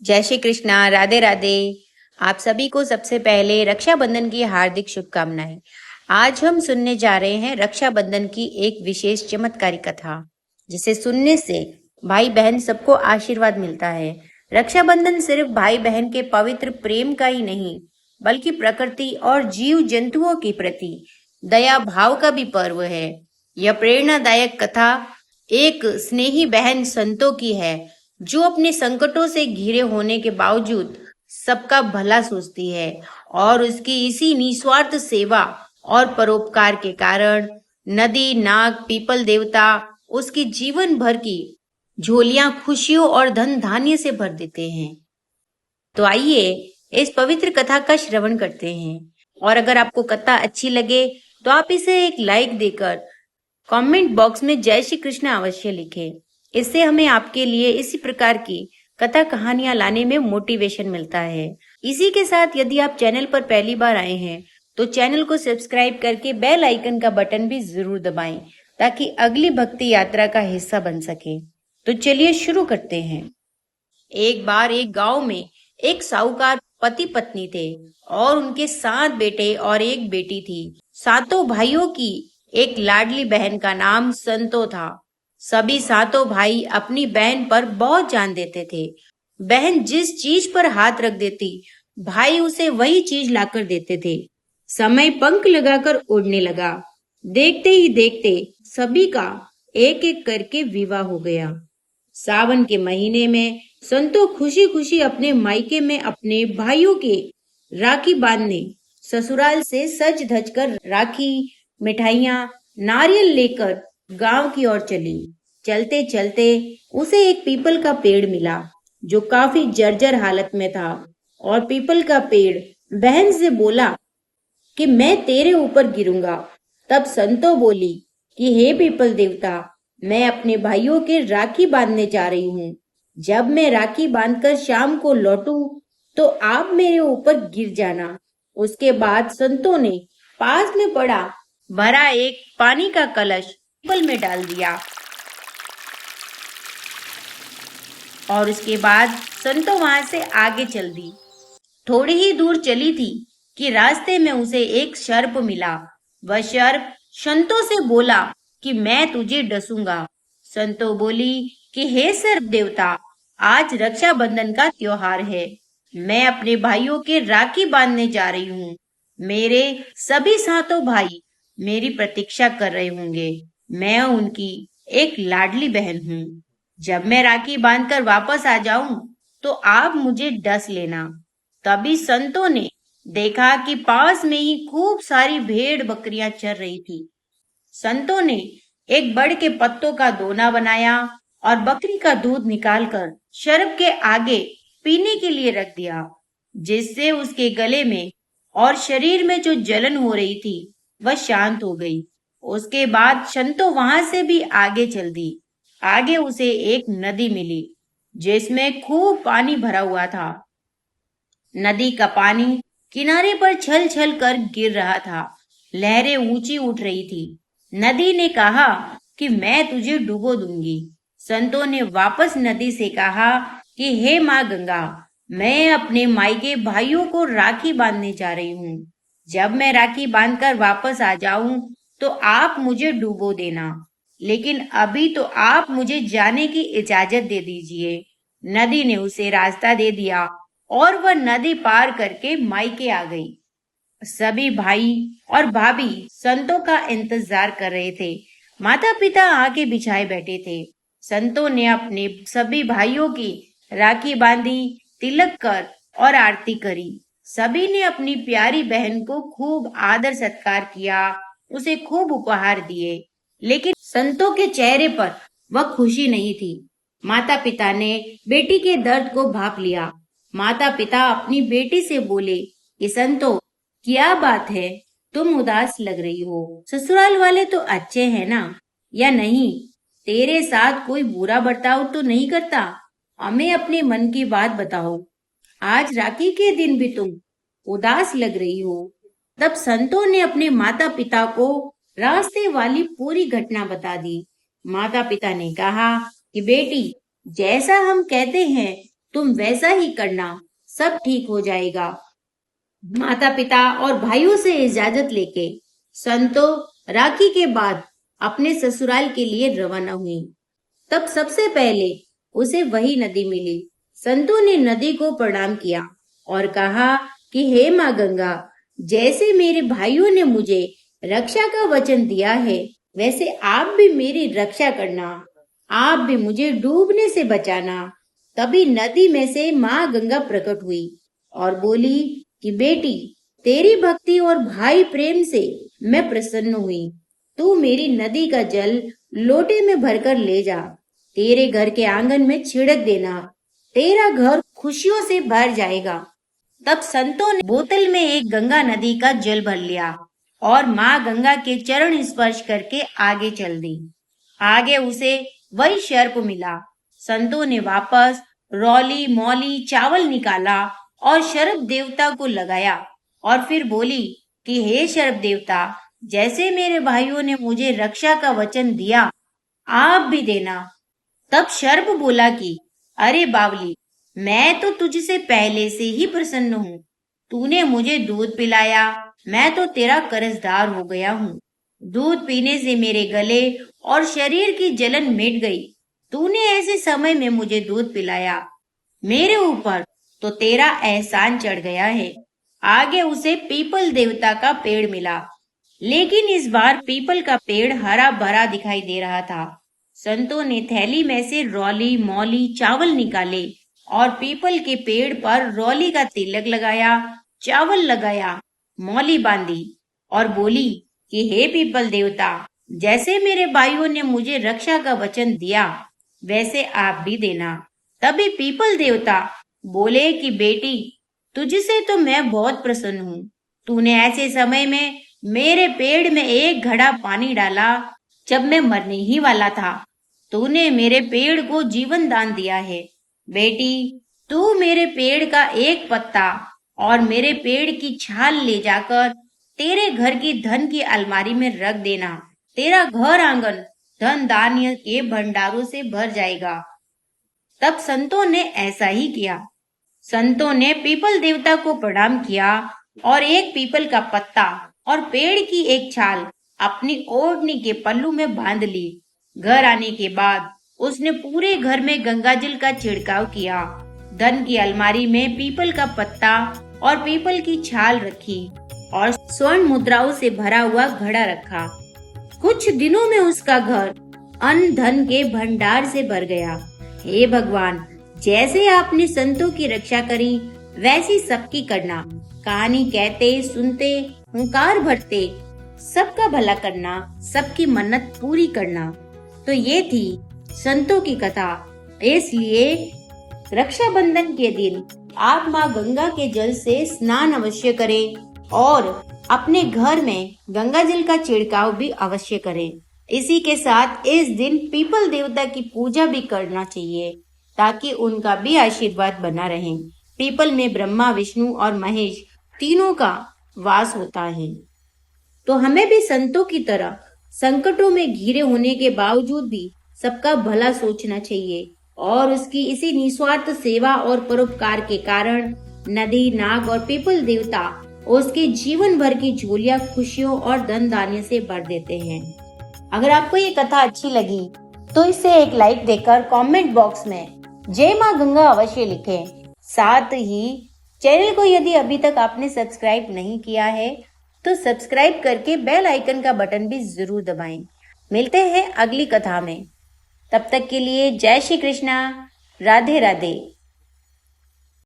जय श्री कृष्णा, राधे राधे। आप सभी को सबसे पहले रक्षाबंधन की हार्दिक शुभकामनाएं। आज हम सुनने जा रहे हैं रक्षाबंधन की एक विशेष चमत्कारी कथा, जिसे सुनने से भाई बहन सबको आशीर्वाद मिलता है। रक्षाबंधन सिर्फ भाई बहन के पवित्र प्रेम का ही नहीं, बल्कि प्रकृति और जीव जंतुओं के प्रति दया भाव का भी पर्व है। यह प्रेरणादायक कथा एक स्नेही बहन संतो की है, जो अपने संकटों से घिरे होने के बावजूद सबका भला सोचती है, और उसकी इसी निस्वार्थ सेवा और परोपकार के कारण नदी, नाग, पीपल देवता उसकी जीवन भर की झोलियां खुशियों और धन धान्य से भर देते हैं। तो आइए इस पवित्र कथा का श्रवण करते हैं। और अगर आपको कथा अच्छी लगे तो आप इसे एक लाइक देकर कमेंट बॉक्स में जय श्री कृष्ण अवश्य लिखें। इससे हमें आपके लिए इसी प्रकार की कथा कहानियां लाने में मोटिवेशन मिलता है। इसी के साथ यदि आप चैनल पर पहली बार आए हैं तो चैनल को सब्सक्राइब करके बेल आइकन का बटन भी जरूर दबाएं, ताकि अगली भक्ति यात्रा का हिस्सा बन सके। तो चलिए शुरू करते हैं। एक बार एक गांव में एक साहूकार पति पत्नी थे, और उनके 7 बेटे और एक बेटी थी। सातों भाइयों की एक लाडली बहन का नाम संतो था। सभी सातों भाई अपनी बहन पर बहुत जान देते थे। बहन जिस चीज पर हाथ रख देती, भाई उसे वही चीज लाकर देते थे। समय पंख लगाकर उड़ने लगा। देखते ही देखते सभी का एक एक करके विवाह हो गया। सावन के महीने में संतो खुशी खुशी अपने मायके में अपने भाइयों के राखी बांधने ससुराल से सज धज कर राखी, मिठाइयाँ, नारियल लेकर गांव की ओर चली। चलते चलते उसे एक पीपल का पेड़ मिला, जो काफी जर्जर हालत में था। और पीपल का पेड़ बहन से बोला कि मैं तेरे ऊपर गिरूंगा। तब संतो बोली कि हे पीपल देवता, मैं अपने भाइयों के राखी बांधने जा रही हूँ। जब मैं राखी बांधकर शाम को लौटूं तो आप मेरे ऊपर गिर जाना। उसके बाद संतों ने पास में पड़ा भरा एक पानी का कलश पीपल में डाल दिया, और उसके बाद संतो वहां से आगे चल दी। थोड़ी ही दूर चली थी कि रास्ते में उसे एक सर्प मिला। वह सर्प संतो से बोला कि मैं तुझे डसूंगा। संतो बोली कि हे सर्प देवता, आज रक्षाबंधन का त्योहार है। मैं अपने भाइयों के राखी बांधने जा रही हूँ। मेरे सभी सातों भाई मेरी प्रतीक्षा कर रहे होंगे। मैं उनकी एक लाडली बहन हूँ। जब मैं राखी बांधकर वापस आ जाऊं तो आप मुझे डस लेना। तभी संतों ने देखा कि पास में ही खूब सारी भेड़ बकरियां चर रही थी। संतों ने एक बड़ के पत्तों का दोना बनाया और बकरी का दूध निकालकर सर्प के आगे पीने के लिए रख दिया, जिससे उसके गले में और शरीर में जो जलन हो रही थी वह शांत हो गई। उसके बाद संतो वहां से भी आगे चल दी। आगे उसे एक नदी मिली, जिसमें खूब पानी भरा हुआ था। नदी का पानी किनारे पर छल छल कर गिर रहा था। लहरें ऊंची उठ रही थी। नदी ने कहा कि मैं तुझे डुबो दूंगी। संतों ने वापस नदी से कहा कि हे माँ गंगा, मैं अपने मायके भाइयों को राखी बांधने जा रही हूँ। जब मैं राखी बांधकर वापस आ जाऊं तो आप मुझे डुबो देना, लेकिन अभी तो आप मुझे जाने की इजाजत दे दीजिए। नदी ने उसे रास्ता दे दिया और वह नदी पार करके मायके आ गई। सभी भाई और भाभी संतों का इंतजार कर रहे थे। माता पिता आके बिछाए बैठे थे। संतों ने अपने सभी भाइयों की राखी बांधी, तिलक कर और आरती करी। सभी ने अपनी प्यारी बहन को खूब आदर सत्कार किया, उसे खूब उपहार दिए। लेकिन संतों के चेहरे पर वह खुशी नहीं थी। माता पिता ने बेटी के दर्द को भाप लिया। माता पिता अपनी बेटी से बोले कि संतो, क्या बात है, तुम उदास लग रही हो। ससुराल वाले तो अच्छे हैं ना, या नहीं? तेरे साथ कोई बुरा बर्ताव तो नहीं करता? हमें अपने मन की बात बताओ। आज राखी के दिन भी तुम उदास लग रही हो। तब संतों ने अपने माता पिता को रास्ते वाली पूरी घटना बता दी। माता पिता ने कहा कि बेटी, जैसा हम कहते हैं तुम वैसा ही करना, सब ठीक हो जाएगा। माता पिता और भाइयों से इजाजत लेके संतो राखी के बाद अपने ससुराल के लिए रवाना हुई। तब सबसे पहले उसे वही नदी मिली। संतो ने नदी को प्रणाम किया और कहा कि हे माँ गंगा, जैसे मेरे भाइयों ने मुझे रक्षा का वचन दिया है, वैसे आप भी मेरी रक्षा करना। आप भी मुझे डूबने से बचाना। तभी नदी में से माँ गंगा प्रकट हुई और बोली कि बेटी, तेरी भक्ति और भाई प्रेम से मैं प्रसन्न हुई। तू मेरी नदी का जल लोटे में भरकर ले जा, तेरे घर के आंगन में छिड़क देना, तेरा घर खुशियों से भर जाएगा। तब संतों ने बोतल में एक गंगा नदी का जल भर लिया और माँ गंगा के चरण स्पर्श करके आगे चल दी। आगे उसे वही सर्प मिला। संतों ने वापस रौली मौली चावल निकाला और सर्प देवता को लगाया और फिर बोली कि हे सर्प देवता, जैसे मेरे भाइयों ने मुझे रक्षा का वचन दिया, आप भी देना। तब सर्प बोला कि अरे बावली, मैं तो तुझसे पहले से ही प्रसन्न हूँ। तूने मुझे दूध पिलाया, मैं तो तेरा कर्जदार हो गया हूँ। दूध पीने से मेरे गले और शरीर की जलन मिट गई। तूने ऐसे समय में मुझे दूध पिलाया, मेरे ऊपर तो तेरा एहसान चढ़ गया है। आगे उसे पीपल देवता का पेड़ मिला, लेकिन इस बार पीपल का पेड़ हरा भरा दिखाई दे रहा था। संतों ने थैली में से रौली मौली चावल निकाले और पीपल के पेड़ पर रौली का तिलक लगाया, चावल लगाया, मौली बांधी और बोली कि हे पीपल देवता, जैसे मेरे भाइयों ने मुझे रक्षा का वचन दिया, वैसे आप भी देना। तभी पीपल देवता बोले कि बेटी, तुझसे तो मैं बहुत प्रसन्न हूँ। तूने ऐसे समय में मेरे पेड़ में एक घड़ा पानी डाला जब मैं मरने ही वाला था। तूने मेरे पेड़ को जीवन दान दिया है। बेटी, तू मेरे पेड़ का एक पत्ता और मेरे पेड़ की छाल ले जाकर तेरे घर की धन की अलमारी में रख देना। तेरा घर आंगन धन धान्य के भंडारों से भर जाएगा। तब संतों ने ऐसा ही किया। संतों ने पीपल देवता को प्रणाम किया और एक पीपल का पत्ता और पेड़ की एक छाल अपनी ओढ़नी के पल्लू में बांध ली। घर आने के बाद उसने पूरे घर में गंगा जल का छिड़काव किया। धन की अलमारी में पीपल का पत्ता और पीपल की छाल रखी और स्वर्ण मुद्राओं से भरा हुआ घड़ा रखा। कुछ दिनों में उसका घर अन्न धन के भंडार से भर गया। हे भगवान, जैसे आपने संतों की रक्षा करी, वैसी सबकी करना। कहानी कहते सुनते हुंकार भरते सबका भला करना, सबकी मन्नत पूरी करना। तो ये थी संतों की कथा। इसलिए रक्षाबंधन के दिन आप माँ गंगा के जल से स्नान अवश्य करें और अपने घर में गंगा जल का छिड़काव भी अवश्य करें। इसी के साथ इस दिन पीपल देवता की पूजा भी करना चाहिए ताकि उनका भी आशीर्वाद बना रहे। पीपल में ब्रह्मा विष्णु और महेश तीनों का वास होता है। तो हमें भी संतों की तरह संकटों में घिरे होने के बावजूद भी सबका भला सोचना चाहिए और उसकी इसी निस्वार्थ सेवा और परोपकार के कारण नदी नाग और पीपल देवता उसके जीवन भर की झोलियां खुशियों और धन धान्य से भर देते हैं। अगर आपको ये कथा अच्छी लगी तो इसे एक लाइक देकर कमेंट बॉक्स में जय माँ गंगा अवश्य लिखें। साथ ही चैनल को यदि अभी तक आपने सब्सक्राइब नहीं किया है तो सब्सक्राइब करके बेल आइकन का बटन भी जरूर दबाएं। मिलते हैं अगली कथा में। तब तक के लिए जय श्री कृष्णा, राधे राधे।